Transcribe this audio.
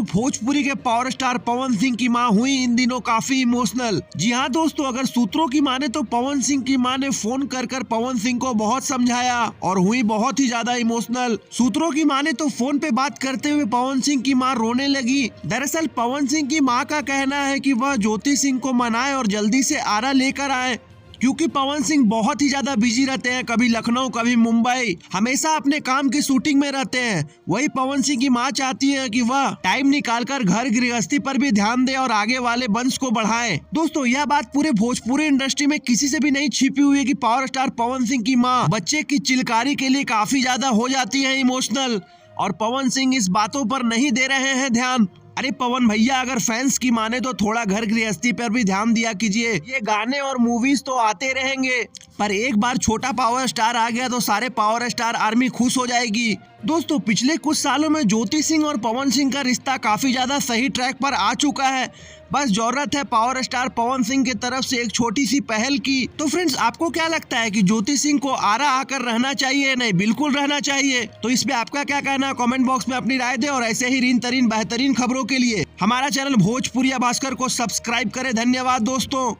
दोस्तों, भोजपुरी के power star Pawan Singh की मां हुई इन दिनों काफी इमोशनल। जी हाँ दोस्तों, अगर सूत्रों की माने तो पवन सिंह की मां ने फोन कर पवन सिंह को बहुत समझाया और हुई बहुत ही ज्यादा इमोशनल। सूत्रों की माने तो फोन पे बात करते हुए पवन सिंह की मां रोने लगी। दरअसल पवन सिंह की मां का कहना है कि वह ज्योति सिंह को मनाए और जल्दी से आरा लेकर आए, क्योंकि पवन सिंह बहुत ही ज्यादा बिजी रहते हैं, कभी लखनऊ कभी मुंबई, हमेशा अपने काम की शूटिंग में रहते हैं। वही पवन सिंह की मां चाहती है कि वह टाइम निकालकर घर गृहस्थी पर भी ध्यान दे और आगे वाले वंश को बढ़ाएं। दोस्तों, यह बात पूरे भोजपुरी इंडस्ट्री में किसी से भी नहीं छिपी हुई है कि पावर स्टार पवन सिंह की मां बच्चे की चिलकारी के लिए काफी ज्यादा हो जाती है इमोशनल, और पवन सिंह इस बातों पर नहीं दे रहे हैं ध्यान। अरे पवन भैया, अगर फैंस की माने तो थोड़ा घर गृहस्थी पर भी ध्यान दिया कीजिए। ये गाने और मूवीज तो आते रहेंगे, पर एक बार छोटा पावर स्टार आ गया तो सारे पावर स्टार आर्मी खुश हो जाएगी। दोस्तों, पिछले कुछ सालों में ज्योति सिंह और पवन सिंह का रिश्ता काफी ज्यादा सही ट्रैक पर आ चुका है। बस जरूरत है पावर स्टार पवन सिंह की तरफ से एक छोटी सी पहल की। तो फ्रेंड्स, आपको क्या लगता है कि ज्योति सिंह को आरा आकर रहना चाहिए? नहीं, बिल्कुल रहना चाहिए। तो इस पे आपका क्या कहना है? कमेंट बॉक्स में अपनी राय दे और ऐसे ही रीन तरीन बेहतरीन खबरों के लिए हमारा चैनल भोजपुरिया भास्कर को सब्सक्राइब करें। धन्यवाद दोस्तों।